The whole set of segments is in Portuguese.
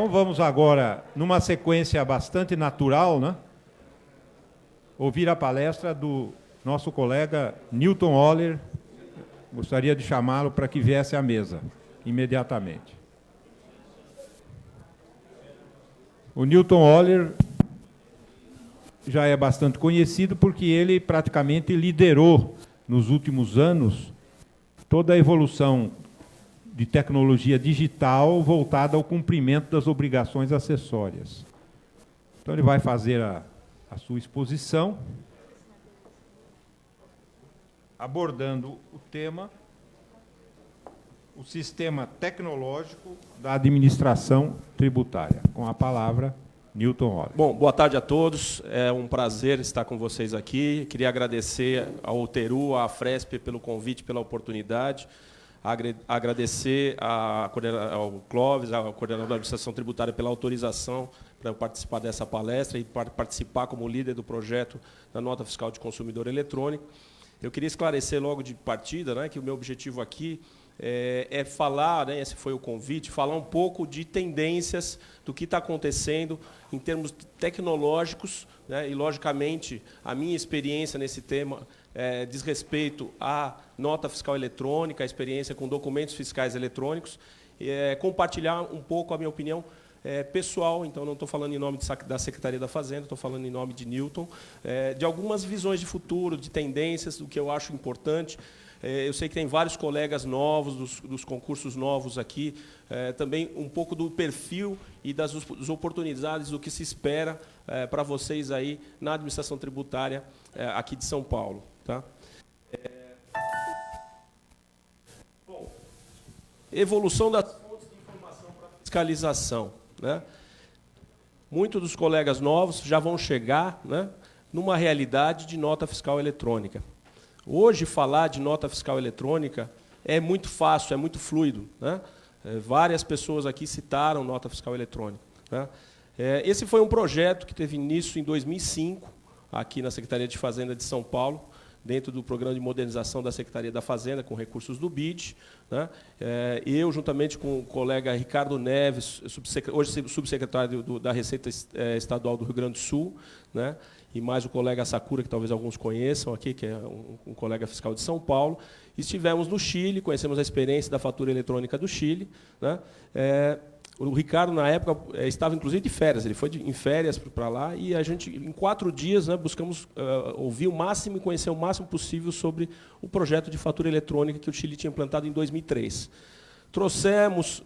Então vamos agora, numa sequência bastante natural, né, ouvir a palestra do nosso colega Newton Oller. Gostaria de chamá-lo para que viesse à mesa, imediatamente. O Newton Oller já é bastante conhecido porque ele praticamente liderou, nos últimos anos, toda a evolução de tecnologia digital voltada ao cumprimento das obrigações acessórias. Então, ele vai fazer a sua exposição, abordando o tema, o sistema tecnológico da administração tributária. Com a palavra, Newton Oller. Bom, boa tarde a todos. É um prazer estar com vocês aqui. Queria agradecer ao Teru, à Fresp pelo convite, pela oportunidade. Agradecer ao Clóvis, ao coordenador da administração tributária, pela autorização para eu participar dessa palestra e participar como líder do projeto da nota fiscal de consumidor eletrônico. Eu queria esclarecer logo de partida, né, que o meu objetivo aqui é falar, né, esse foi o convite, falar um pouco de tendências do que está acontecendo em termos tecnológicos, né, e, logicamente, a minha experiência nesse tema diz respeito à nota fiscal eletrônica, a experiência com documentos fiscais eletrônicos, compartilhar um pouco a minha opinião pessoal, então não estou falando em nome da Secretaria da Fazenda, estou falando em nome de Newton, de algumas visões de futuro, de tendências, do que eu acho importante. Eu sei que tem vários colegas novos, dos concursos novos aqui, também um pouco do perfil e das oportunidades, do que se espera para vocês aí na administração tributária aqui de São Paulo. Tá? Bom, evolução das fontes de informação para fiscalização. Né? Muitos dos colegas novos já vão chegar, né, numa realidade de nota fiscal eletrônica. Hoje, falar de nota fiscal eletrônica é muito fácil, é muito fluido. Né? Várias pessoas aqui citaram nota fiscal eletrônica. Né? Esse foi um projeto que teve início em 2005, aqui na Secretaria de Fazenda de São Paulo, dentro do programa de modernização da Secretaria da Fazenda, com recursos do BID. Né? Eu, juntamente com o colega Ricardo Neves, hoje subsecretário da Receita Estadual do Rio Grande do Sul, né? E mais o colega Sakura, que talvez alguns conheçam aqui, que é um colega fiscal de São Paulo. Estivemos no Chile, conhecemos a experiência da fatura eletrônica do Chile. Né? O Ricardo, na época, estava, inclusive, de férias. Ele foi em férias para lá e a gente, em 4 dias, né, buscamos ouvir o máximo e conhecer o máximo possível sobre o projeto de fatura eletrônica que o Chile tinha implantado em 2003. Trouxemos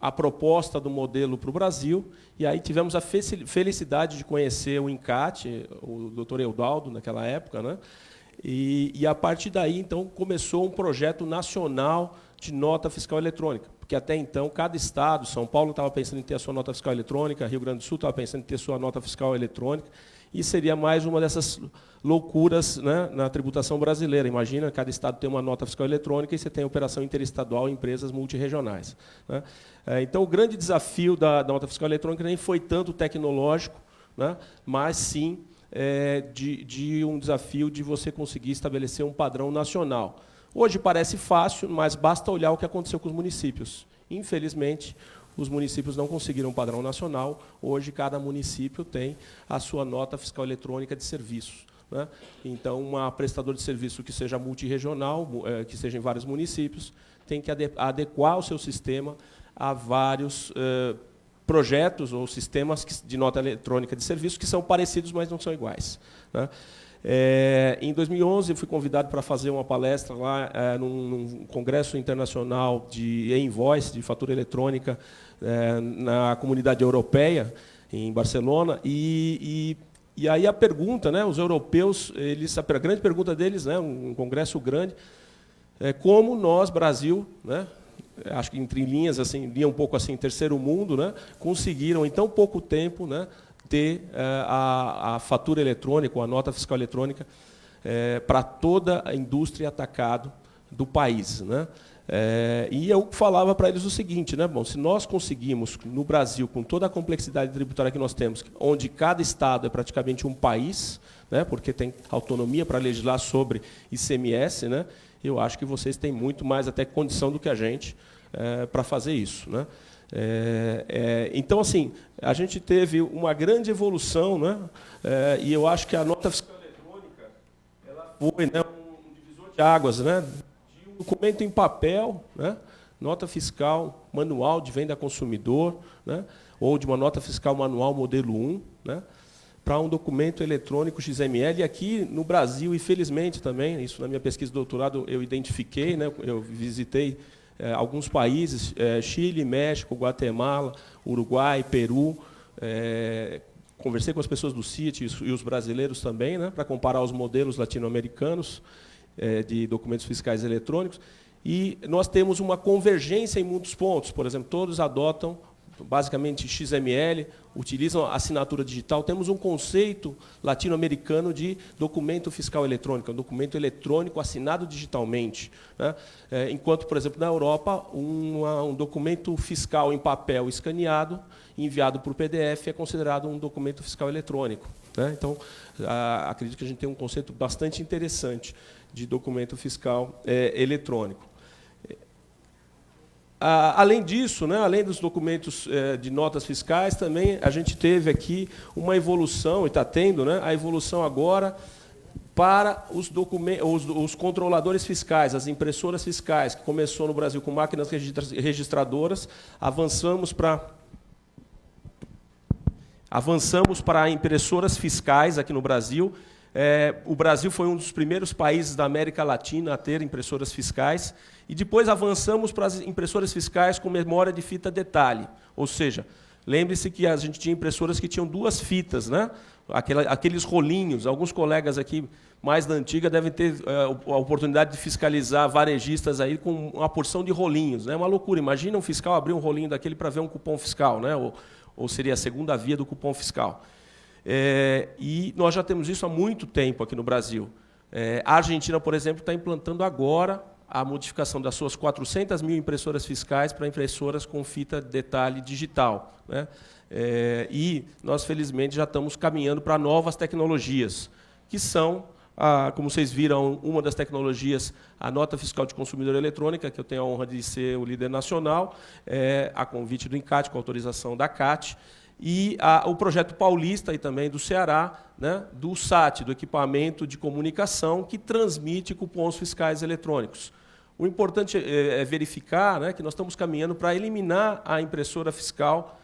a proposta do modelo para o Brasil, e aí tivemos a felicidade de conhecer o INCAT, o doutor Eudaldo, naquela época, né? E a partir daí, então, começou um projeto nacional de nota fiscal eletrônica, porque até então, cada estado, São Paulo estava pensando em ter a sua nota fiscal eletrônica, Rio Grande do Sul estava pensando em ter a sua nota fiscal eletrônica, e seria mais uma dessas loucuras, né, na tributação brasileira. Imagina, cada estado tem uma nota fiscal eletrônica e você tem operação interestadual em empresas multirregionais. Né? Então, o grande desafio da nota fiscal eletrônica nem foi tanto tecnológico, né, mas sim de um desafio de você conseguir estabelecer um padrão nacional. Hoje parece fácil, mas basta olhar o que aconteceu com os municípios. Infelizmente, os municípios não conseguiram um padrão nacional. Hoje, cada município tem a sua nota fiscal eletrônica de serviços. Né? Então, uma prestadora de serviço que seja multirregional, que seja em vários municípios, tem que adequar o seu sistema a vários projetos ou sistemas de nota eletrônica de serviço que são parecidos, mas não são iguais. Né? Em 2011, eu fui convidado para fazer uma palestra lá num congresso internacional de e-invoice, de fatura eletrônica, na comunidade europeia, em Barcelona, e aí a pergunta, né, os europeus, a grande pergunta deles, né, um congresso grande, é como nós, Brasil, né, acho que entre linhas, assim, linha um pouco assim, terceiro mundo, né, conseguiram, em tão pouco tempo, né, ter a fatura eletrônica, ou a nota fiscal eletrônica, para toda a indústria atacado do país. Né? E eu falava para eles o seguinte, né, bom, se nós conseguimos, no Brasil, com toda a complexidade tributária que nós temos, onde cada estado é praticamente um país, né, porque tem autonomia para legislar sobre ICMS, né, eu acho que vocês têm muito mais até condição do que a gente para fazer isso. Né? Então, assim, a gente teve uma grande evolução, né? E eu acho que a nota fiscal eletrônica ela foi, né, um divisor de águas, né? De um documento em papel, né? Nota fiscal manual de venda a consumidor, né? Ou de uma nota fiscal manual modelo 1, né? Para um documento eletrônico XML. E aqui no Brasil, infelizmente também, isso na minha pesquisa de doutorado eu identifiquei, né? Eu visitei alguns países, Chile, México, Guatemala, Uruguai, Peru, conversei com as pessoas do CIT e os brasileiros também, né? Para comparar os modelos latino-americanos de documentos fiscais eletrônicos, e nós temos uma convergência em muitos pontos. Por exemplo, todos adotam basicamente XML, utilizam a assinatura digital. Temos um conceito latino-americano de documento fiscal eletrônico, um documento eletrônico assinado digitalmente, né? Enquanto, por exemplo, na Europa, um documento fiscal em papel escaneado, enviado por PDF, é considerado um documento fiscal eletrônico, né? Então, acredito que a gente tem um conceito bastante interessante de documento fiscal eletrônico. Além disso, né, além dos documentos de notas fiscais, também a gente teve aqui uma evolução, e está tendo, né, a evolução agora para os controladores fiscais, as impressoras fiscais, que começou no Brasil com máquinas registradoras, avançamos para impressoras fiscais aqui no Brasil. O Brasil foi um dos primeiros países da América Latina a ter impressoras fiscais, e depois avançamos para as impressoras fiscais com memória de fita detalhe. Ou seja, lembre-se que a gente tinha impressoras que tinham 2 fitas, né? Aqueles rolinhos. Alguns colegas aqui mais da antiga devem ter a oportunidade de fiscalizar varejistas aí com uma porção de rolinhos, né? É uma loucura. Imagina um fiscal abrir um rolinho daquele para ver um cupom fiscal, né? Ou seria a segunda via do cupom fiscal. E nós já temos isso há muito tempo aqui no Brasil. A Argentina, por exemplo, está implantando agora a modificação das suas 400 mil impressoras fiscais para impressoras com fita detalhe digital, né? E nós, felizmente, já estamos caminhando para novas tecnologias, que são, como vocês viram, uma das tecnologias, a nota fiscal de consumidor eletrônica, que eu tenho a honra de ser o líder nacional, a convite do INCAT, com autorização da CAT, e o projeto paulista e também do Ceará, né, do SAT, do equipamento de comunicação que transmite cupons fiscais eletrônicos. O importante é verificar, né, que nós estamos caminhando para eliminar a impressora fiscal,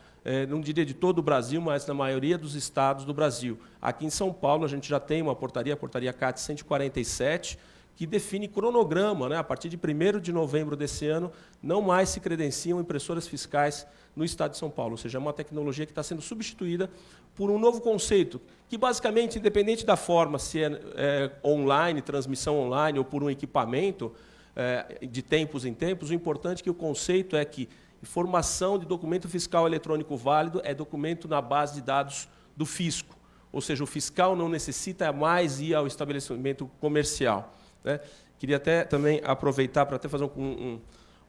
não diria de todo o Brasil, mas na maioria dos estados do Brasil. Aqui em São Paulo, a gente já tem uma portaria, a portaria CAT 147, que define cronograma, né? A partir de 1º de novembro desse ano, não mais se credenciam impressoras fiscais no estado de São Paulo. Ou seja, é uma tecnologia que está sendo substituída por um novo conceito, que basicamente, independente da forma, se é online, transmissão online, ou por um equipamento, de tempos em tempos, o importante é que o conceito é que informação de documento fiscal eletrônico válido é documento na base de dados do fisco. Ou seja, o fiscal não necessita mais ir ao estabelecimento comercial, né? Queria até também aproveitar para até fazer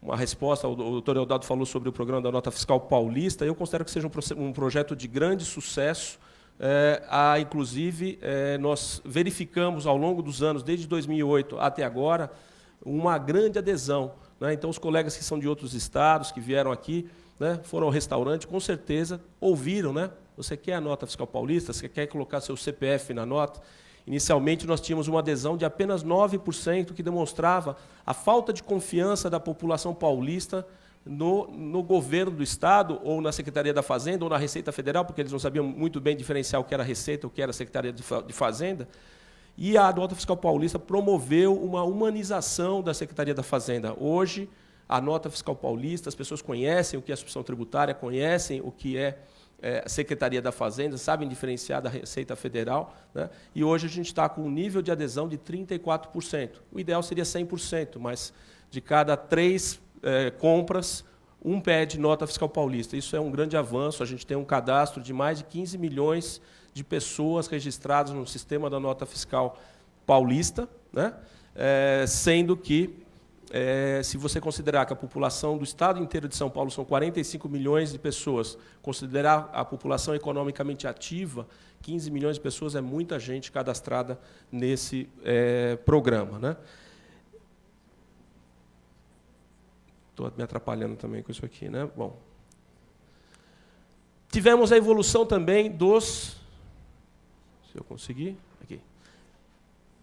uma resposta. O doutor Eudaldo falou sobre o programa da Nota Fiscal Paulista. Eu considero que seja um projeto de grande sucesso. Inclusive, nós verificamos ao longo dos anos, desde 2008 até agora, uma grande adesão, né? Então, os colegas que são de outros estados, que vieram aqui, né, foram ao restaurante, com certeza ouviram, né? Você quer a Nota Fiscal Paulista? Você quer colocar seu CPF na nota? Inicialmente, nós tínhamos uma adesão de apenas 9%, que demonstrava a falta de confiança da população paulista no governo do Estado, ou na Secretaria da Fazenda, ou na Receita Federal, porque eles não sabiam muito bem diferenciar o que era Receita e o que era Secretaria de Fazenda. E a Nota Fiscal Paulista promoveu uma humanização da Secretaria da Fazenda. Hoje, a Nota Fiscal Paulista, as pessoas conhecem o que é sucessão tributária, conhecem o que é Secretaria da Fazenda, sabem diferenciar da Receita Federal, né? E hoje a gente está com um nível de adesão de 34%. O ideal seria 100%, mas de cada 3 compras, um pede Nota Fiscal Paulista. Isso é um grande avanço. A gente tem um cadastro de mais de 15 milhões de pessoas registradas no sistema da Nota Fiscal Paulista, né? Sendo que, se você considerar que a população do estado inteiro de São Paulo são 45 milhões de pessoas, considerar a população economicamente ativa, 15 milhões de pessoas é muita gente cadastrada nesse programa, né? Estou me atrapalhando também com isso aqui, né? Bom, Tivemos a evolução também dos... Se eu conseguir... Aqui.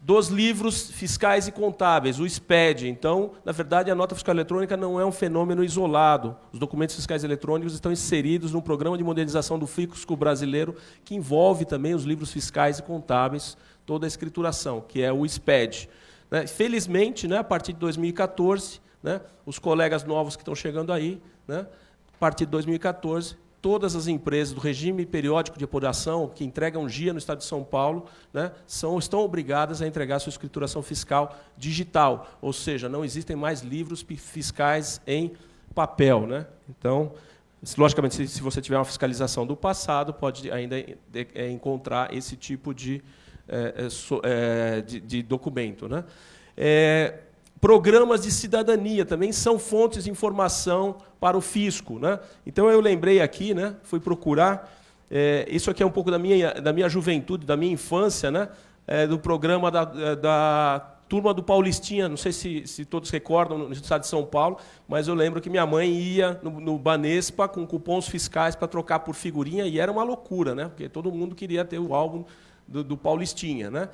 Dos livros fiscais e contábeis, o SPED. Então, na verdade, a nota fiscal eletrônica não é um fenômeno isolado. Os documentos fiscais eletrônicos estão inseridos num programa de modernização do fisco brasileiro que envolve também os livros fiscais e contábeis, toda a escrituração, que é o SPED. Felizmente, a partir de 2014, os colegas novos que estão chegando aí, a partir de 2014, todas as empresas do regime periódico de apuração que entregam GIA no Estado de São Paulo estão obrigadas a entregar sua escrituração fiscal digital, ou seja, não existem mais livros fiscais em papel. Então, logicamente, se você tiver uma fiscalização do passado, pode ainda encontrar esse tipo de documento. Programas de cidadania também são fontes de informação para o fisco. Então, eu lembrei aqui, fui procurar, isso aqui é um pouco da minha juventude, da minha infância, do programa da turma do Paulistinha, não sei se todos recordam, no estado de São Paulo, mas eu lembro que minha mãe ia no Banespa com cupons fiscais para trocar por figurinha, e era uma loucura, porque todo mundo queria ter o álbum do Paulistinha.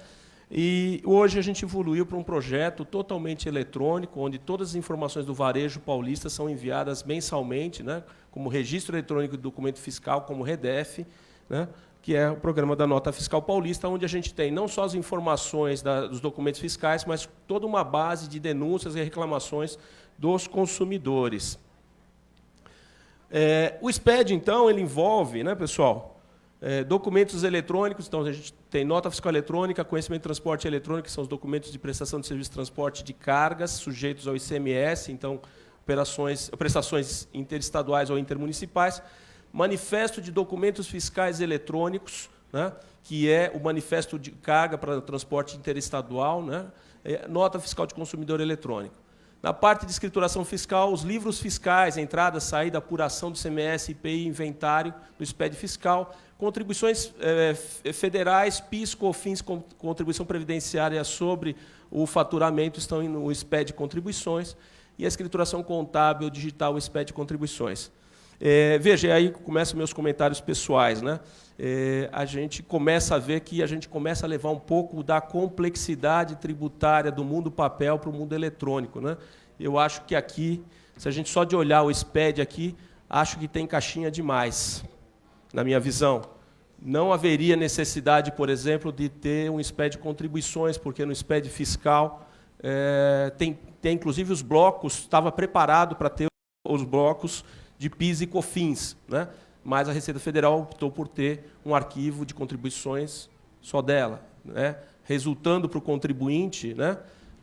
E hoje a gente evoluiu para um projeto totalmente eletrônico, onde todas as informações do varejo paulista são enviadas mensalmente, como registro eletrônico de documento fiscal, como REDEF, que é o programa da Nota Fiscal Paulista, onde a gente tem não só as informações dos documentos fiscais, mas toda uma base de denúncias e reclamações dos consumidores. O SPED, então, ele envolve, pessoal, documentos eletrônicos. Então, a gente tem nota fiscal eletrônica, conhecimento de transporte eletrônico, que são os documentos de prestação de serviço de transporte de cargas, sujeitos ao ICMS, então, prestações interestaduais ou intermunicipais. Manifesto de documentos fiscais eletrônicos, que é o manifesto de carga para o transporte interestadual, nota fiscal de consumidor eletrônico. Na parte de escrituração fiscal, os livros fiscais, entrada, saída, apuração do ICMS, IPI, inventário do SPED fiscal, contribuições federais, PIS, COFINS, contribuição previdenciária sobre o faturamento estão no SPED contribuições, e a escrituração contábil digital, o SPED contribuições. Veja, aí começam meus comentários pessoais. A gente começa a ver que a gente começa a levar um pouco da complexidade tributária do mundo papel para o mundo eletrônico. Eu acho que aqui, se a gente só de olhar o SPED aqui, acho que tem caixinha demais, na minha visão. Não haveria necessidade, por exemplo, de ter um SPED contribuições, porque no SPED fiscal tem inclusive os blocos, estava preparado para ter os blocos de PIS e COFINS, mas a Receita Federal optou por ter um arquivo de contribuições só dela, resultando para o contribuinte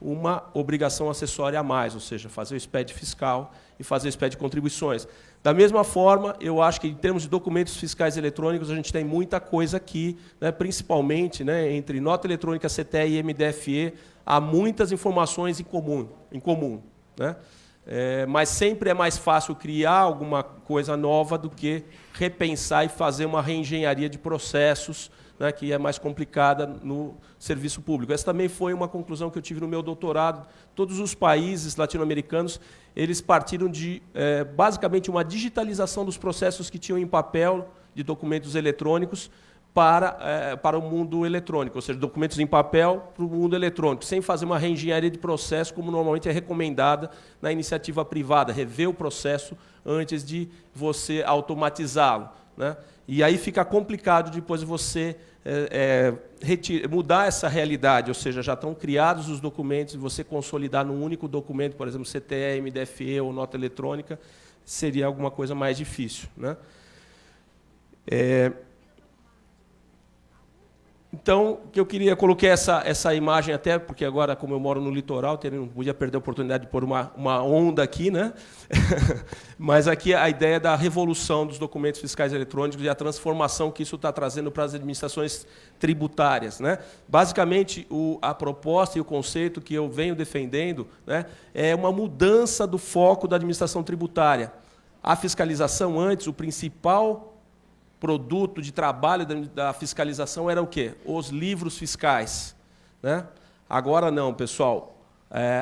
uma obrigação acessória a mais, ou seja, fazer o SPED fiscal e fazer o SPED contribuições. Da mesma forma, eu acho que, em termos de documentos fiscais eletrônicos, a gente tem muita coisa aqui, principalmente entre nota eletrônica, CTE e MDFE, há muitas informações em comum. Mas sempre é mais fácil criar alguma coisa nova do que repensar e fazer uma reengenharia de processos, que é mais complicada no serviço público. Essa também foi uma conclusão que eu tive no meu doutorado. Todos os países latino-americanos, eles partiram de, basicamente, uma digitalização dos processos que tinham em papel, de documentos eletrônicos, para o mundo eletrônico, ou seja, documentos em papel para o mundo eletrônico, sem fazer uma reengenharia de processo, como normalmente é recomendada na iniciativa privada, rever o processo antes de você automatizá-lo. E aí fica complicado depois você mudar essa realidade, ou seja, já estão criados os documentos, e você consolidar num único documento, por exemplo, CTE, MDFE ou nota eletrônica, seria alguma coisa mais difícil. Então, que eu coloquei essa imagem até, porque agora, como eu moro no litoral, não podia perder a oportunidade de pôr uma onda aqui, Mas aqui a ideia da revolução dos documentos fiscais eletrônicos e a transformação que isso está trazendo para as administrações tributárias. Basicamente, a proposta e o conceito que eu venho defendendo é uma mudança do foco da administração tributária. A fiscalização antes, o principal produto de trabalho da fiscalização era o quê? Os livros fiscais. Agora não, pessoal.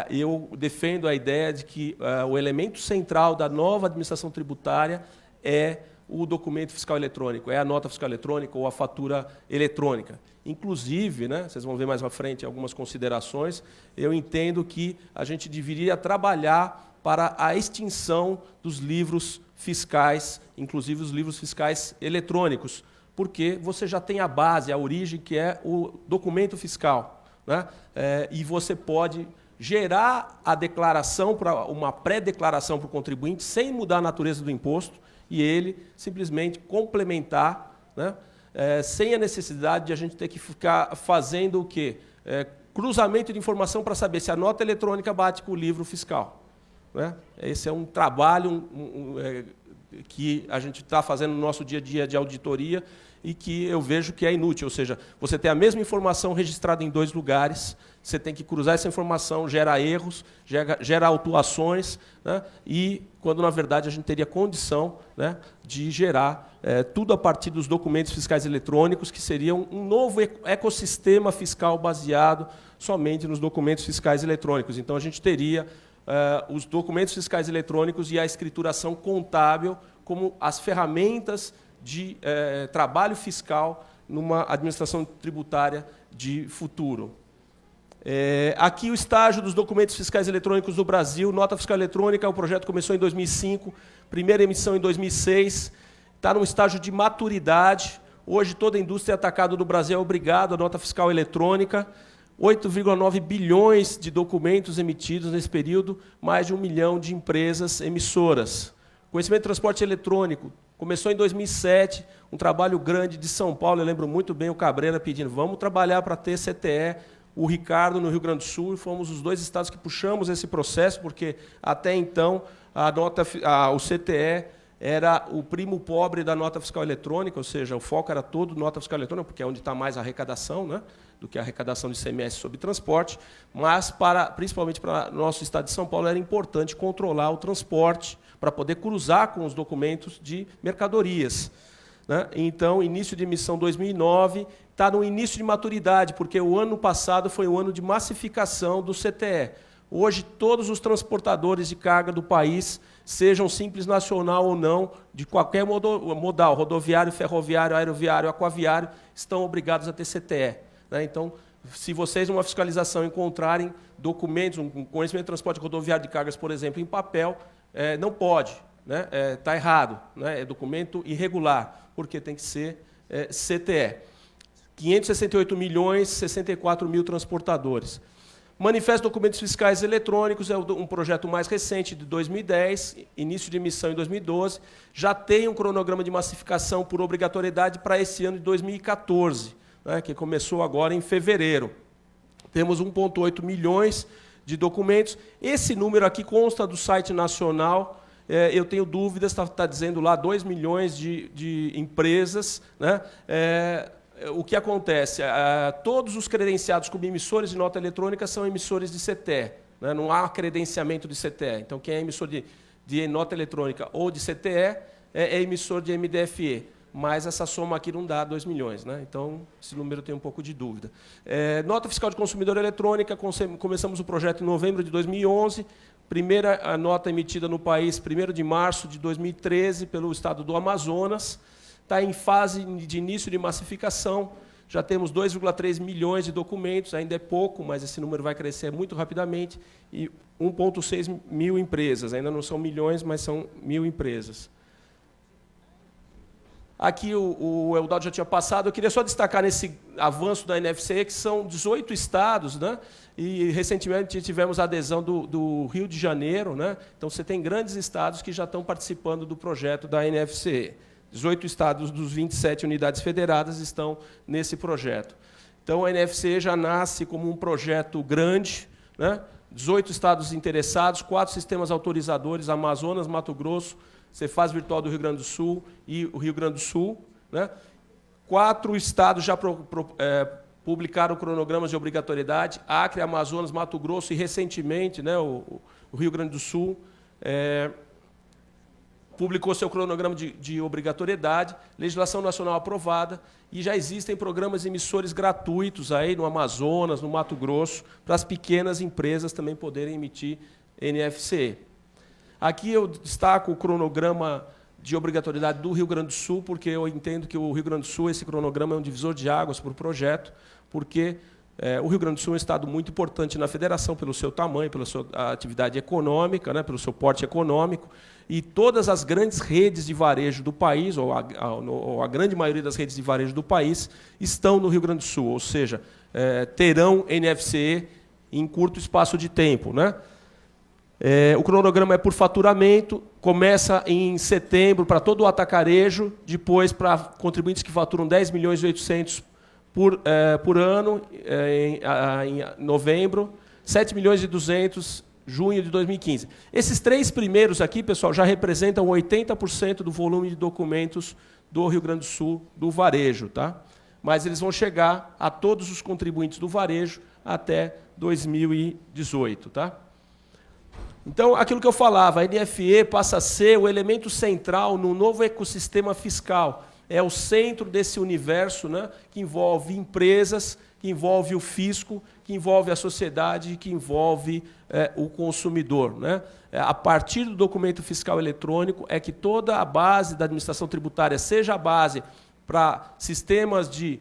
Eu defendo a ideia de que o elemento central da nova administração tributária é o documento fiscal eletrônico, é a nota fiscal eletrônica ou a fatura eletrônica. Inclusive, né, vocês vão ver mais à frente algumas considerações, eu entendo que a gente deveria trabalhar para a extinção dos livros fiscais, inclusive os livros fiscais eletrônicos, porque você já tem a base, a origem, que é o documento fiscal, né? E você pode gerar a declaração, uma pré-declaração para o contribuinte, sem mudar a natureza do imposto, e ele simplesmente complementar, né? Sem a necessidade de a gente ter que ficar fazendo o quê? Cruzamento de informação para saber se a nota eletrônica bate com o livro fiscal, né? Esse é um trabalho que a gente está fazendo no nosso dia a dia de auditoria e que eu vejo que é inútil, ou seja, você tem a mesma informação registrada em 2 lugares, você tem que cruzar essa informação, gera erros, gera autuações, né? E quando, na verdade, a gente teria condição, né, de gerar tudo a partir dos documentos fiscais eletrônicos, que seriam um novo ecossistema fiscal baseado somente nos documentos fiscais eletrônicos. Então, a gente teria os documentos fiscais eletrônicos e a escrituração contábil como as ferramentas de trabalho fiscal numa administração tributária de futuro. Aqui o estágio dos documentos fiscais eletrônicos do Brasil. Nota fiscal eletrônica, o projeto começou em 2005, primeira emissão em 2006, está num estágio de maturidade. Hoje toda a indústria atacada do Brasil é obrigada à nota fiscal eletrônica. 8,9 bilhões de documentos emitidos nesse período, mais de 1 milhão de empresas emissoras. Conhecimento de transporte eletrônico. Começou em 2007, um trabalho grande de São Paulo, eu lembro muito bem o Cabreira pedindo, vamos trabalhar para ter CTE, o Ricardo no Rio Grande do Sul, e fomos os 2 estados que puxamos esse processo, porque até então o CTE era o primo pobre da nota fiscal eletrônica, ou seja, o foco era todo nota fiscal eletrônica, porque é onde está mais a arrecadação, né, do que a arrecadação de ICMS sobre transporte, mas principalmente para o nosso estado de São Paulo era importante controlar o transporte, para poder cruzar com os documentos de mercadorias, né? Então, início de emissão 2009, está no início de maturidade, porque o ano passado foi o ano de massificação do CTE. Hoje, todos os transportadores de carga do país, sejam simples nacional ou não, de qualquer modal, rodoviário, ferroviário, aeroviário, aquaviário, estão obrigados a ter CTE, né? Então, se vocês, numa fiscalização, encontrarem documentos, um conhecimento de transporte rodoviário de cargas, por exemplo, em papel, não pode, né? Está errado, né? É documento irregular, porque tem que ser CTE. 568 milhões, 64 mil transportadores. Manifesto de Documentos Fiscais Eletrônicos é um projeto mais recente, de 2010, início de emissão em 2012. Já tem um cronograma de massificação por obrigatoriedade para esse ano de 2014, né, que começou agora em fevereiro. Temos 1,8 milhões de documentos. Esse número aqui consta do site nacional. Eu tenho dúvidas, está dizendo lá 2 milhões de empresas, né? O que acontece? Todos os credenciados como emissores de nota eletrônica são emissores de CTE, né? Não há credenciamento de CTE. Então, quem é emissor de nota eletrônica ou de CTE é emissor de MDFE. Mas essa soma aqui não dá 2 milhões. Né? Então, esse número eu tenho um pouco de dúvida. Nota fiscal de consumidor eletrônica, começamos o projeto em novembro de 2011, primeira nota emitida no país, 1º de março de 2013, pelo estado do Amazonas. Está em fase de início de massificação, já temos 2,3 milhões de documentos, ainda é pouco, mas esse número vai crescer muito rapidamente, e 1,6 mil empresas, ainda não são milhões, mas são 1.000 empresas. Aqui o Eudaldo já tinha passado, eu queria só destacar nesse avanço da NFCE, que são 18 estados, né? E recentemente tivemos a adesão do Rio de Janeiro, né? Então você tem grandes estados que já estão participando do projeto da NFCE. 18 estados dos 27 unidades federadas estão nesse projeto. Então a NFCE já nasce como um projeto grande, né? 18 estados interessados, 4 sistemas autorizadores, Amazonas, Mato Grosso, Cefaz Virtual do Rio Grande do Sul e o Rio Grande do Sul, né? 4 estados já publicaram cronogramas de obrigatoriedade, Acre, Amazonas, Mato Grosso e, recentemente, né, o Rio Grande do Sul publicou seu cronograma de obrigatoriedade, legislação nacional aprovada, e já existem programas emissores gratuitos aí no Amazonas, no Mato Grosso, para as pequenas empresas também poderem emitir NFCE. Aqui eu destaco o cronograma de obrigatoriedade do Rio Grande do Sul, porque eu entendo que o Rio Grande do Sul, esse cronograma é um divisor de águas para o projeto, porque o Rio Grande do Sul é um estado muito importante na federação pelo seu tamanho, pela sua atividade econômica, né, pelo seu porte econômico, e todas as grandes redes de varejo do país, ou a grande maioria das redes de varejo do país, estão no Rio Grande do Sul, ou seja, terão NFCE em curto espaço de tempo, né? O cronograma é por faturamento, começa em setembro para todo o atacarejo, depois para contribuintes que faturam 10 milhões e 800 por ano, em novembro, 7 milhões e 200 junho de 2015. Esses 3 primeiros aqui, pessoal, já representam 80% do volume de documentos do Rio Grande do Sul, do varejo, tá? Mas eles vão chegar a todos os contribuintes do varejo até 2018, tá? Então, aquilo que eu falava, a NFE passa a ser o elemento central no novo ecossistema fiscal. É o centro desse universo, né, que envolve empresas, que envolve o fisco, que envolve a sociedade, que envolve o consumidor, né? A partir do documento fiscal eletrônico é que toda a base da administração tributária, seja a base para sistemas de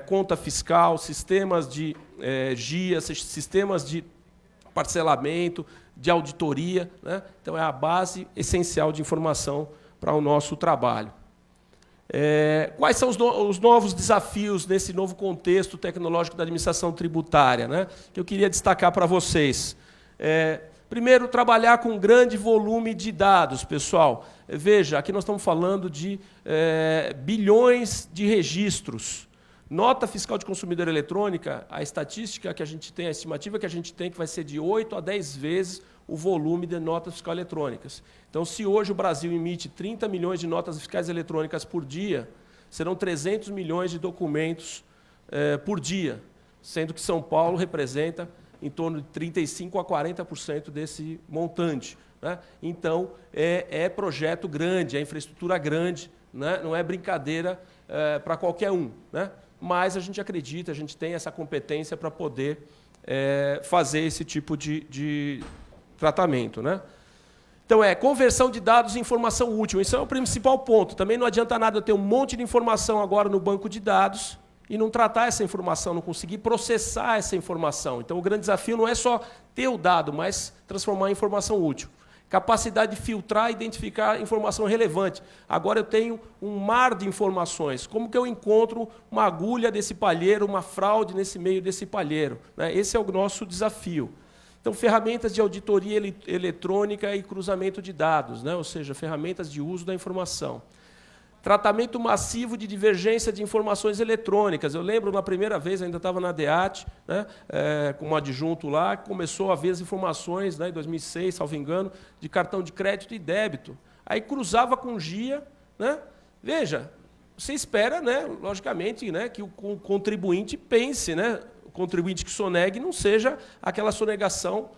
conta fiscal, sistemas de GIA, sistemas de parcelamento, de auditoria, né? Então, é a base essencial de informação para o nosso trabalho. Quais são os novos desafios nesse novo contexto tecnológico da administração tributária, né, que eu queria destacar para vocês? Primeiro, trabalhar com um grande volume de dados, pessoal. Veja, aqui nós estamos falando de bilhões de registros. Nota fiscal de consumidor eletrônica, a estatística que a gente tem, a estimativa que a gente tem, que vai ser de 8 a 10 vezes o volume de notas fiscais eletrônicas. Então, se hoje o Brasil emite 30 milhões de notas fiscais eletrônicas por dia, serão 300 milhões de documentos por dia, sendo que São Paulo representa em torno de 35% a 40% desse montante, né? Então, é projeto grande, é infraestrutura grande, né? Não é brincadeira para qualquer um, né? Mas a gente acredita, a gente tem essa competência para poder fazer esse tipo de tratamento, né? Então, conversão de dados em informação útil. Isso é o principal ponto. Também não adianta nada eu ter um monte de informação agora no banco de dados e não tratar essa informação, não conseguir processar essa informação. Então, o grande desafio não é só ter o dado, mas transformar em informação útil. Capacidade de filtrar e identificar informação relevante. Agora eu tenho um mar de informações. Como que eu encontro uma agulha desse palheiro, uma fraude nesse meio desse palheiro, né? Esse é o nosso desafio. Então, ferramentas de auditoria eletrônica e cruzamento de dados, né? Ou seja, ferramentas de uso da informação. Tratamento massivo de divergência de informações eletrônicas. Eu lembro, na primeira vez, ainda estava na DEAT, né, como adjunto lá, começou a ver as informações, né, em 2006, salvo engano, de cartão de crédito e débito. Aí cruzava com GIA. Né? Veja, você espera, né, logicamente, né, que o contribuinte pense, né, o contribuinte que sonegue não seja aquela sonegação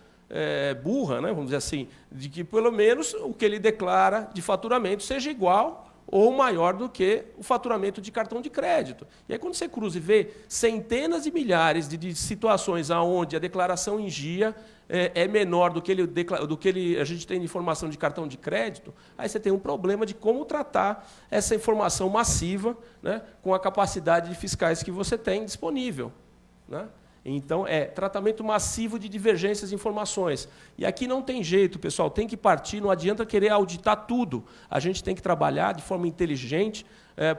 burra, né, vamos dizer assim, de que, pelo menos, o que ele declara de faturamento seja igual ou maior do que o faturamento de cartão de crédito. E aí, quando você cruza e vê centenas de milhares de situações onde a declaração em GIA é menor do que a gente tem de informação de cartão de crédito, aí você tem um problema de como tratar essa informação massiva, né, com a capacidade de fiscais que você tem disponível, né? Então, tratamento massivo de divergências de informações. E aqui não tem jeito, pessoal, tem que partir, não adianta querer auditar tudo. A gente tem que trabalhar de forma inteligente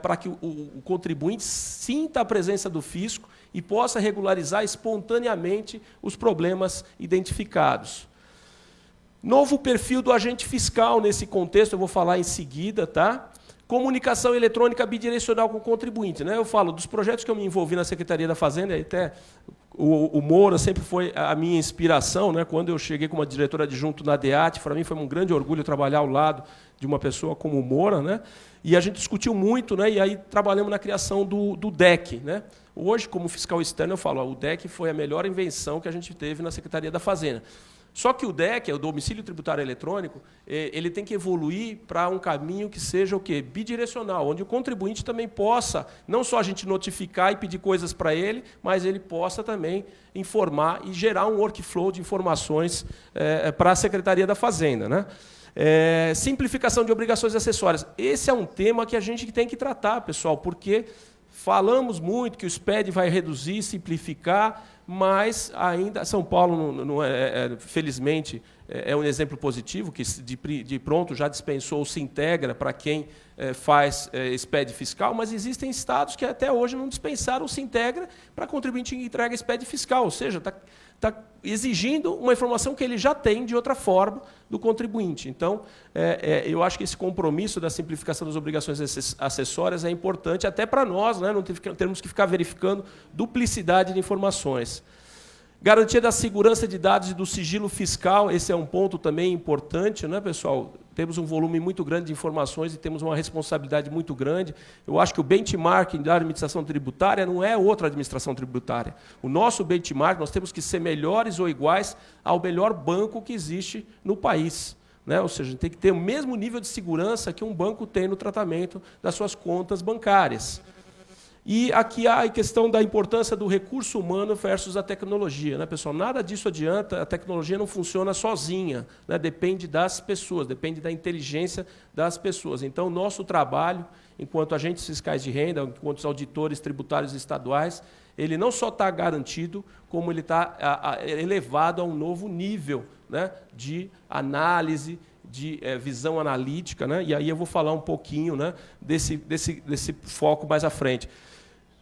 para que o contribuinte sinta a presença do fisco e possa regularizar espontaneamente os problemas identificados. Novo perfil do agente fiscal nesse contexto, eu vou falar em seguida, tá? Comunicação eletrônica bidirecional com o contribuinte, né? Eu falo dos projetos que eu me envolvi na Secretaria da Fazenda, até o Moura sempre foi a minha inspiração, né? Quando eu cheguei como diretora adjunto na DEAT, para mim foi um grande orgulho trabalhar ao lado de uma pessoa como o Moura, né? E a gente discutiu muito, né? E aí trabalhamos na criação do DEC, né? Hoje, como fiscal externo, eu falo, o DEC foi a melhor invenção que a gente teve na Secretaria da Fazenda. Só que o DEC, o domicílio tributário eletrônico, ele tem que evoluir para um caminho que seja o quê? Bidirecional, onde o contribuinte também possa, não só a gente notificar e pedir coisas para ele, mas ele possa também informar e gerar um workflow de informações para a Secretaria da Fazenda, né? Simplificação de obrigações acessórias. Esse é um tema que a gente tem que tratar, pessoal, porque falamos muito que o SPED vai reduzir, simplificar, mas ainda São Paulo, felizmente, é um exemplo positivo, que de pronto já dispensou o Sintegra para quem faz SPED fiscal, mas existem estados que até hoje não dispensaram o Sintegra para contribuinte que entrega SPED fiscal, ou seja, está exigindo uma informação que ele já tem de outra forma do contribuinte. Então, eu acho que esse compromisso da simplificação das obrigações acessórias é importante até para nós, né? Não temos que ficar verificando duplicidade de informações. Garantia da segurança de dados e do sigilo fiscal, esse é um ponto também importante, né, pessoal? Temos um volume muito grande de informações e temos uma responsabilidade muito grande. Eu acho que o benchmarking da administração tributária não é outra administração tributária. O nosso benchmark, nós temos que ser melhores ou iguais ao melhor banco que existe no país, né? Ou seja, a gente tem que ter o mesmo nível de segurança que um banco tem no tratamento das suas contas bancárias. E aqui há a questão da importância do recurso humano versus a tecnologia, né, pessoal? Nada disso adianta, a tecnologia não funciona sozinha, né? Depende das pessoas, depende da inteligência das pessoas. Então, nosso trabalho, enquanto agentes fiscais de renda, enquanto os auditores tributários estaduais, ele não só está garantido, como ele está elevado a um novo nível, né, de análise, de visão analítica, né? E aí eu vou falar um pouquinho, né, desse foco mais à frente.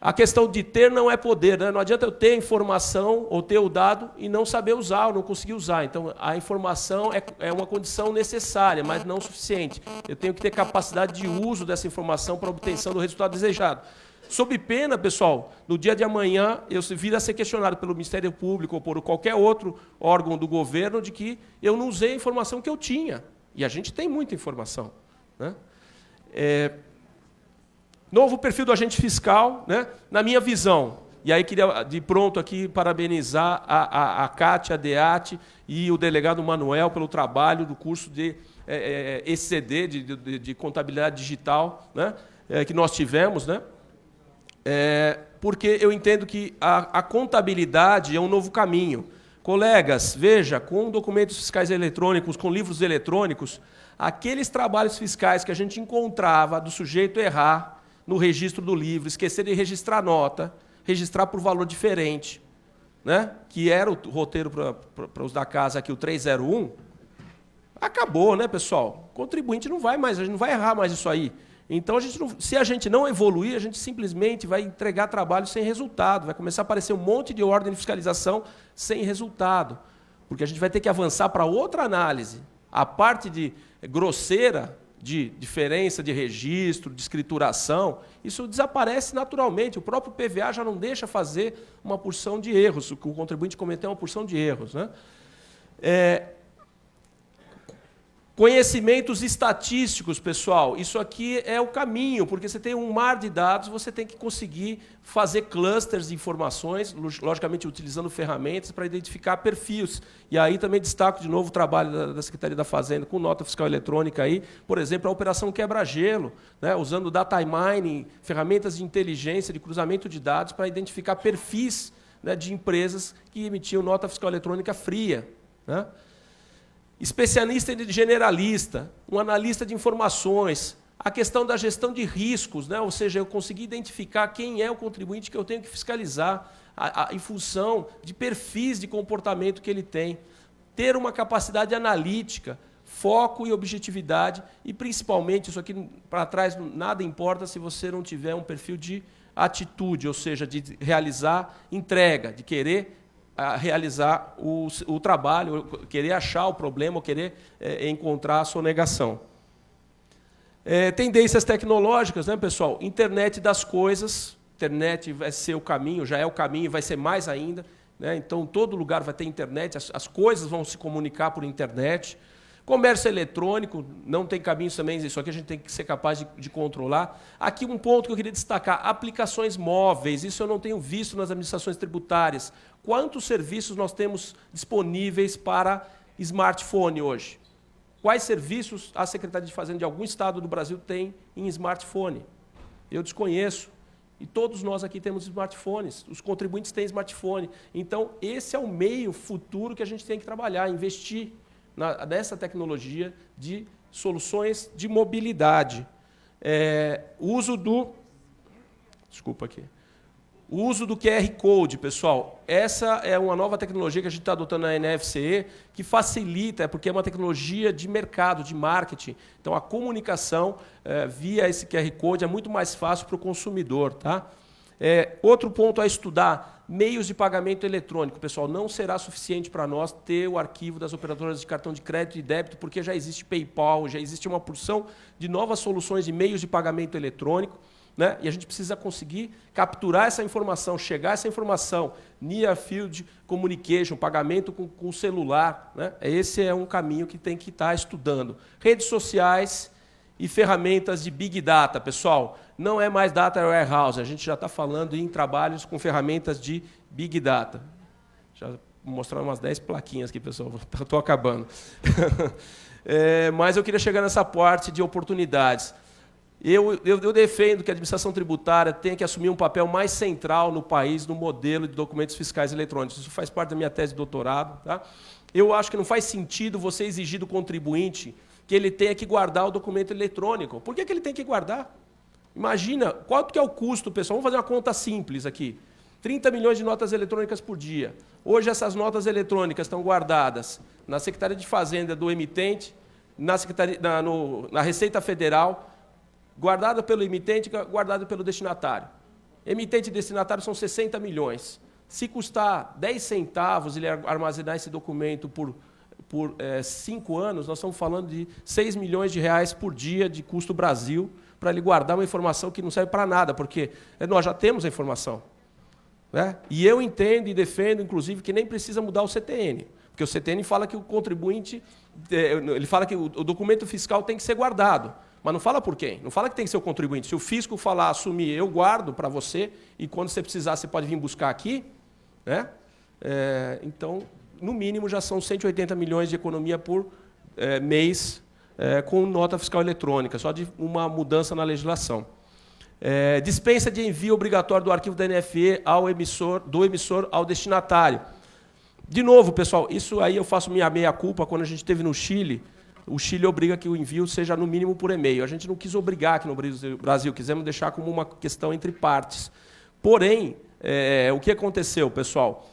A questão de ter não é poder, né? Não adianta eu ter a informação ou ter o dado e não saber usar, ou não conseguir usar. Então, a informação é uma condição necessária, mas não suficiente. Eu tenho que ter capacidade de uso dessa informação para a obtenção do resultado desejado. Sob pena, pessoal, no dia de amanhã, eu vir a ser questionado pelo Ministério Público ou por qualquer outro órgão do governo de que eu não usei a informação que eu tinha. E a gente tem muita informação, né? Novo perfil do agente fiscal, né? Na minha visão, e aí queria de pronto aqui parabenizar a Cátia, a DEAT e o delegado Manuel pelo trabalho do curso de ECD, de contabilidade digital, né? Que nós tivemos, né? Porque eu entendo que a contabilidade é um novo caminho. Colegas, veja, com documentos fiscais eletrônicos, com livros eletrônicos, aqueles trabalhos fiscais que a gente encontrava do sujeito errar no registro do livro, esquecer de registrar nota, registrar por valor diferente, né? Que era o roteiro para os da casa aqui, o 301, acabou, né, pessoal? O contribuinte não vai mais, a gente não vai errar mais isso aí. Então, se a gente não evoluir, a gente simplesmente vai entregar trabalho sem resultado, vai começar a aparecer um monte de ordem de fiscalização sem resultado, porque a gente vai ter que avançar para outra análise. A parte de grosseira, de diferença de registro, de escrituração, isso desaparece naturalmente. O próprio PVA já não deixa fazer uma porção de erros, o que o contribuinte cometeu é uma porção de erros, né? Conhecimentos estatísticos, pessoal, isso aqui é o caminho, porque você tem um mar de dados, você tem que conseguir fazer clusters de informações, logicamente utilizando ferramentas para identificar perfis. E aí também destaco de novo o trabalho da Secretaria da Fazenda com nota fiscal eletrônica, aí, por exemplo, a operação quebra-gelo, né, usando data mining, ferramentas de inteligência, de cruzamento de dados para identificar perfis, né, de empresas que emitiam nota fiscal eletrônica fria, né? Especialista e generalista, um analista de informações, a questão da gestão de riscos, né? Ou seja, eu consegui identificar quem é o contribuinte que eu tenho que fiscalizar em função de perfis de comportamento que ele tem. Ter uma capacidade analítica, foco e objetividade, e principalmente, isso aqui para trás nada importa se você não tiver um perfil de atitude, ou seja, de realizar entrega, de querer realizar o trabalho, querer achar o problema, ou querer encontrar a sonegação. Tendências tecnológicas, né, pessoal? Internet das coisas, internet vai ser o caminho, já é o caminho, vai ser mais ainda, né? Então, todo lugar vai ter internet, as coisas vão se comunicar por internet. Comércio eletrônico, não tem caminhos também, isso aqui a gente tem que ser capaz de controlar. Aqui um ponto que eu queria destacar, aplicações móveis, isso eu não tenho visto nas administrações tributárias. Quantos serviços nós temos disponíveis para smartphone hoje? Quais serviços a Secretaria de Fazenda de algum estado do Brasil tem em smartphone? Eu desconheço. E todos nós aqui temos smartphones, os contribuintes têm smartphone. Então, esse é o meio futuro que a gente tem que trabalhar, investir nessa tecnologia de soluções de mobilidade. O uso do QR Code, pessoal. Essa é uma nova tecnologia que a gente está adotando na NFCE, que facilita, porque é uma tecnologia de mercado, de marketing. Então, a comunicação via esse QR Code é muito mais fácil para o consumidor. Tá? Outro ponto a estudar, meios de pagamento eletrônico. Pessoal, não será suficiente para nós ter o arquivo das operadoras de cartão de crédito e débito, porque já existe PayPal, já existe uma porção de novas soluções de meios de pagamento eletrônico. Né? E a gente precisa conseguir capturar essa informação, chegar essa informação, Near Field Communication, pagamento com o celular. Né? Esse é um caminho que tem que estar estudando. Redes sociais e ferramentas de Big Data. Pessoal, não é mais Data Warehouse, a gente já está falando em trabalhos com ferramentas de Big Data. Já vou mostrar umas 10 plaquinhas aqui, pessoal, estou acabando. Mas eu queria chegar nessa parte de oportunidades. Eu defendo que a administração tributária tem que assumir um papel mais central no país, no modelo de documentos fiscais eletrônicos. Isso faz parte da minha tese de doutorado. Tá? Eu acho que não faz sentido você exigir do contribuinte que ele tenha que guardar o documento eletrônico. Por que ele tem que guardar? Imagina, quanto que é o custo, pessoal? Vamos fazer uma conta simples aqui. 30 milhões de notas eletrônicas por dia. Hoje essas notas eletrônicas estão guardadas na Secretaria de Fazenda do emitente, na Receita Federal, guardado pelo emitente, guardado pelo destinatário. Emitente e destinatário são 60 milhões. Se custar 10 centavos ele armazenar esse documento por 5 anos, nós estamos falando de 6 milhões de reais por dia de custo Brasil para ele guardar uma informação que não serve para nada, porque nós já temos a informação. Né? E eu entendo e defendo, inclusive, que nem precisa mudar o CTN, porque o CTN fala que o contribuinte, ele fala que o documento fiscal tem que ser guardado. Mas não fala por quem? Não fala que tem que ser o contribuinte. Se o fisco falar, assumir, eu guardo para você, e quando você precisar, você pode vir buscar aqui, né? Então, no mínimo, já são 180 milhões de economia por mês com nota fiscal eletrônica, só de uma mudança na legislação. Dispensa de envio obrigatório do arquivo da NFE do emissor ao destinatário. De novo, pessoal, isso aí eu faço minha meia-culpa. Quando a gente esteve no Chile, o Chile obriga que o envio seja no mínimo por e-mail. A gente não quis obrigar aqui no Brasil, quisemos deixar como uma questão entre partes. Porém, o que aconteceu, pessoal?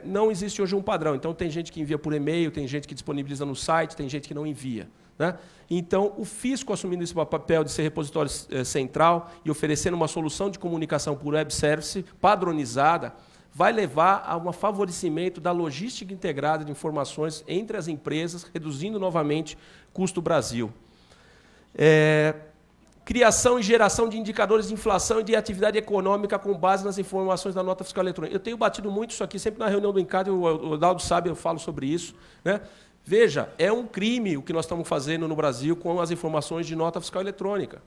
Não existe hoje um padrão. Então, tem gente que envia por e-mail, tem gente que disponibiliza no site, tem gente que não envia. Né? Então, o fisco, assumindo esse papel de ser repositório central e oferecendo uma solução de comunicação por web service padronizada, vai levar a um favorecimento da logística integrada de informações entre as empresas, reduzindo novamente custo Brasil. Criação e geração de indicadores de inflação e de atividade econômica com base nas informações da nota fiscal eletrônica. Eu tenho batido muito isso aqui, sempre na reunião do ENCAD, o Daldo sabe, eu falo sobre isso. Né? Veja, é um crime o que nós estamos fazendo no Brasil com as informações de nota fiscal eletrônica.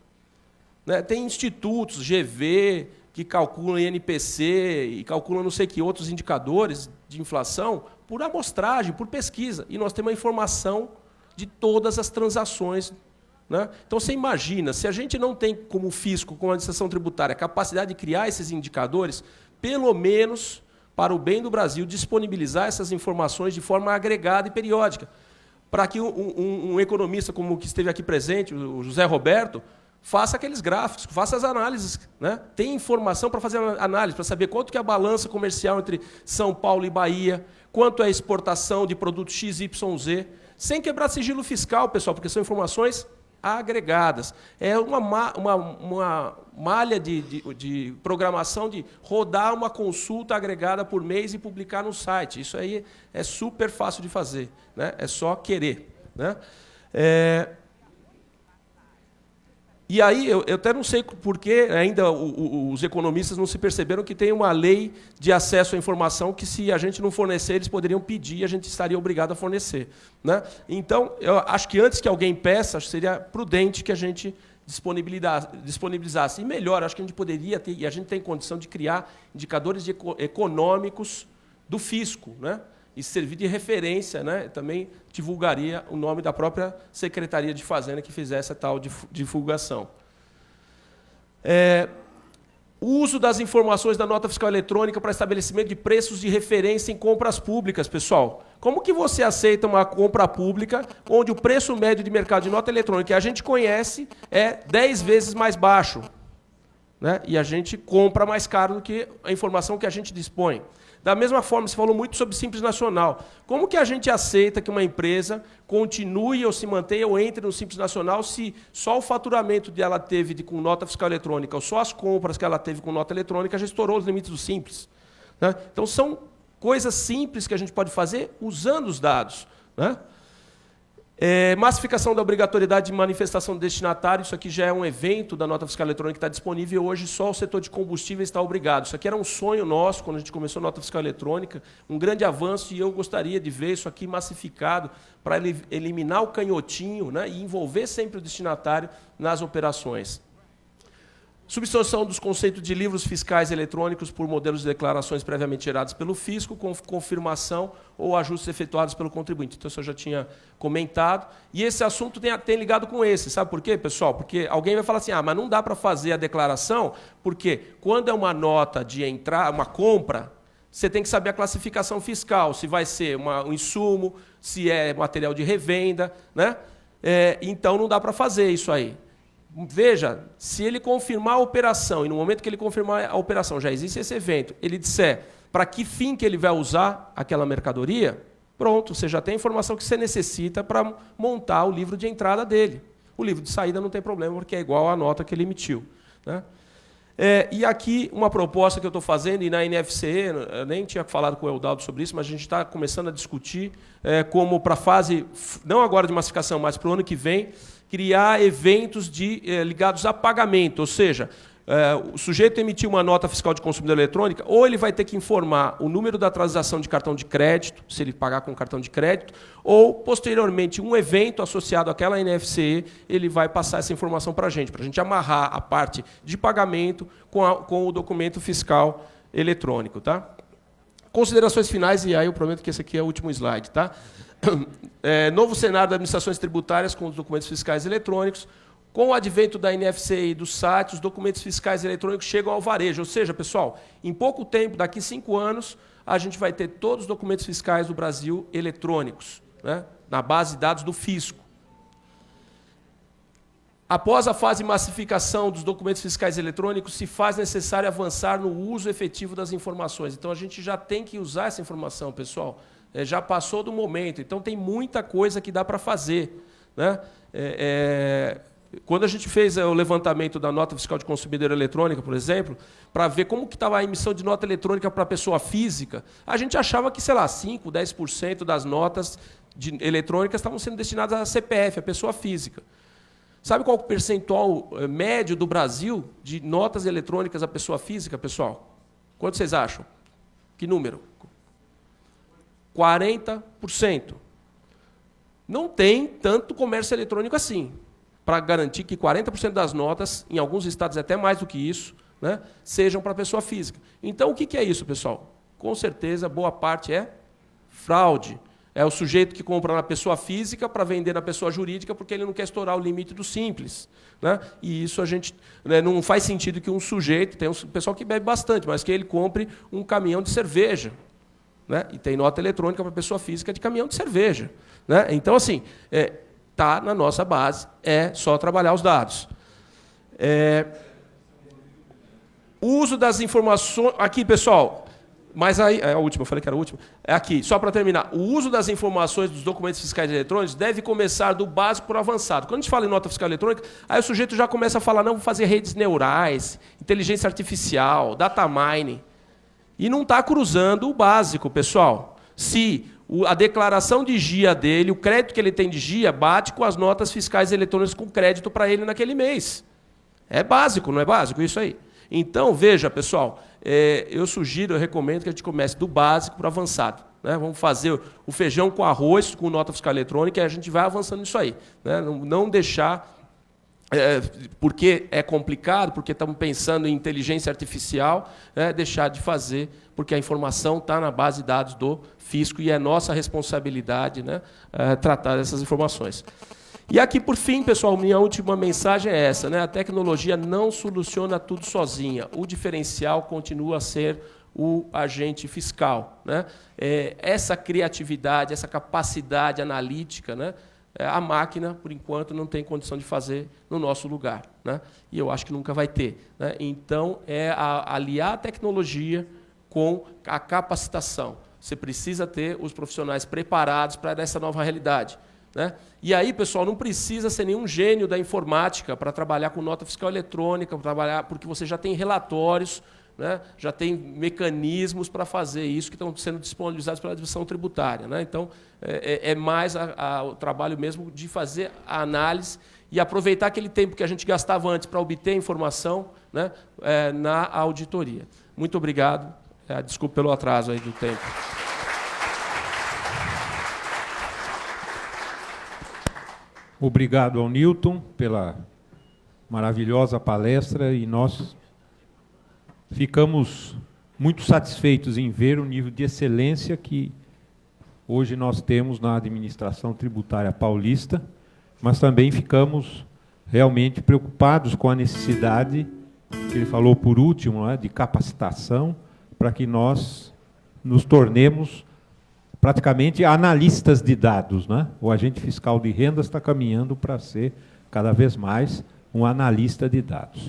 Né? Tem institutos, GV, que calculam INPC e calculam não sei que outros indicadores de inflação por amostragem, por pesquisa. E nós temos a informação de todas as transações. Né? Então, você imagina, se a gente não tem como fisco, como administração tributária, a capacidade de criar esses indicadores, pelo menos, para o bem do Brasil, disponibilizar essas informações de forma agregada e periódica, para que um economista como o que esteve aqui presente, o José Roberto, faça aqueles gráficos, faça as análises. Né? Tem informação para fazer análise, para saber quanto que é a balança comercial entre São Paulo e Bahia, quanto é a exportação de produtos XYZ, sem quebrar sigilo fiscal, pessoal, porque são informações agregadas. É uma malha de programação de rodar uma consulta agregada por mês e publicar no site. Isso aí é super fácil de fazer. Né? É só querer. Né? E aí, eu até não sei por que ainda os economistas não se perceberam que tem uma lei de acesso à informação que, se a gente não fornecer, eles poderiam pedir e a gente estaria obrigado a fornecer. Né? Então, eu acho que antes que alguém peça, seria prudente que a gente disponibilizasse. E melhor, acho que a gente poderia ter, e a gente tem condição de criar indicadores econômicos do fisco, né? E servir de referência, né? Também divulgaria o nome da própria Secretaria de Fazenda que fizesse a tal divulgação. O uso das informações da nota fiscal eletrônica para estabelecimento de preços de referência em compras públicas, pessoal. Como que você aceita uma compra pública onde o preço médio de mercado de nota eletrônica que a gente conhece é 10 vezes mais baixo, né? E a gente compra mais caro do que a informação que a gente dispõe? Da mesma forma, você falou muito sobre Simples Nacional. Como que a gente aceita que uma empresa continue ou se mantenha ou entre no Simples Nacional se só o faturamento que ela teve com nota fiscal eletrônica ou só as compras que ela teve com nota eletrônica já estourou os limites do Simples, né? Então, são coisas simples que a gente pode fazer usando os dados, né? Massificação da obrigatoriedade de manifestação do destinatário, isso aqui já é um evento da nota fiscal eletrônica que está disponível hoje, só o setor de combustíveis está obrigado. Isso aqui era um sonho nosso quando a gente começou a nota fiscal eletrônica, um grande avanço, e eu gostaria de ver isso aqui massificado para eliminar o canhotinho, né, e envolver sempre o destinatário nas operações. Substituição dos conceitos de livros fiscais eletrônicos por modelos de declarações previamente gerados pelo fisco, com confirmação ou ajustes efetuados pelo contribuinte. Então, isso eu já tinha comentado. E esse assunto tem ligado com esse. Sabe por quê, pessoal? Porque alguém vai falar assim, mas não dá para fazer a declaração, porque quando é uma nota de entrada, uma compra, você tem que saber a classificação fiscal, se vai ser um insumo, se é material de revenda, né? Então, não dá para fazer isso aí. Veja, se ele confirmar a operação, e no momento que ele confirmar a operação, já existe esse evento, ele disser para que fim que ele vai usar aquela mercadoria, pronto, você já tem a informação que você necessita para montar o livro de entrada dele. O livro de saída não tem problema, porque é igual à nota que ele emitiu, né? E aqui uma proposta que eu estou fazendo, e na NFCE, eu nem tinha falado com o Eudaldo sobre isso, mas a gente está começando a discutir como para a fase, não agora de massificação, mas para o ano que vem, criar eventos ligados a pagamento, ou seja, o sujeito emitiu uma nota fiscal de consumidor eletrônica, ou ele vai ter que informar o número da transação de cartão de crédito, se ele pagar com cartão de crédito, ou, posteriormente, um evento associado àquela NFCE, ele vai passar essa informação para a gente amarrar a parte de pagamento com o documento fiscal eletrônico. Tá? Considerações finais, e aí eu prometo que esse aqui é o último slide. Tá? Novo cenário das administrações tributárias com os documentos fiscais eletrônicos. Com o advento da NFCE e do SAT, os documentos fiscais eletrônicos chegam ao varejo. Ou seja, pessoal, em pouco tempo, daqui 5 anos, a gente vai ter todos os documentos fiscais do Brasil eletrônicos, né, na base de dados do fisco. Após a fase de massificação dos documentos fiscais eletrônicos, se faz necessário avançar no uso efetivo das informações. Então, a gente já tem que usar essa informação, pessoal. Já passou do momento. Então, tem muita coisa que dá para fazer, né? Quando a gente fez o levantamento da nota fiscal de consumidor eletrônica, por exemplo, para ver como que estava a emissão de nota eletrônica para a pessoa física, a gente achava que, sei lá, 5%, 10% das notas eletrônicas estavam sendo destinadas à CPF, à pessoa física. Sabe qual é o percentual médio do Brasil de notas eletrônicas à pessoa física, pessoal? Quanto vocês acham? Que número? 40%. Não tem tanto comércio eletrônico assim, para garantir que 40% das notas, em alguns estados até mais do que isso, né, sejam para pessoa física. Então, o que é isso, pessoal? Com certeza, boa parte é fraude. É o sujeito que compra na pessoa física para vender na pessoa jurídica porque ele não quer estourar o limite do simples, né? E isso a gente, né, não faz sentido que um sujeito, tem um pessoal que bebe bastante, mas que ele compre um caminhão de cerveja, né? E tem nota eletrônica para pessoa física de caminhão de cerveja, né? Então, assim, está na nossa base, é só trabalhar os dados. O uso das informações... Aqui, pessoal, mas aí, é a última, eu falei que era a última. Aqui, só para terminar. O uso das informações dos documentos fiscais eletrônicos deve começar do básico para o avançado. Quando a gente fala em nota fiscal eletrônica, aí o sujeito já começa a falar, não, vou fazer redes neurais, inteligência artificial, data mining. E não está cruzando o básico, pessoal. Se a declaração de GIA dele, o crédito que ele tem de GIA, bate com as notas fiscais eletrônicas com crédito para ele naquele mês. É básico, não é básico isso aí? Então, veja, pessoal, eu sugiro, eu recomendo que a gente comece do básico para o avançado, né? Vamos fazer o feijão com arroz, com nota fiscal eletrônica, e a gente vai avançando nisso aí, né? Não deixar... porque é complicado, porque estamos pensando em inteligência artificial, deixar de fazer, porque a informação está na base de dados do fisco e é nossa responsabilidade, né, tratar dessas informações. E aqui, por fim, pessoal, minha última mensagem é essa, né? A tecnologia não soluciona tudo sozinha. O diferencial continua a ser o agente fiscal, né? Essa criatividade, essa capacidade analítica, né? A máquina, por enquanto, não tem condição de fazer no nosso lugar, né? E eu acho que nunca vai ter, né? Então, aliar a tecnologia com a capacitação. Você precisa ter os profissionais preparados para essa nova realidade, né? E aí, pessoal, não precisa ser nenhum gênio da informática para trabalhar com nota fiscal eletrônica, porque você já tem relatórios, né? Já tem mecanismos para fazer isso que estão sendo disponibilizados pela administração tributária, né? Então, é mais o trabalho mesmo de fazer a análise e aproveitar aquele tempo que a gente gastava antes para obter informação, né? Na auditoria. Muito obrigado. Desculpe pelo atraso aí do tempo. Obrigado ao Newton pela maravilhosa palestra e nós ficamos muito satisfeitos em ver o nível de excelência que hoje nós temos na administração tributária paulista, mas também ficamos realmente preocupados com a necessidade, que ele falou por último, né, de capacitação, para que nós nos tornemos praticamente analistas de dados, né? O agente fiscal de rendas está caminhando para ser cada vez mais um analista de dados.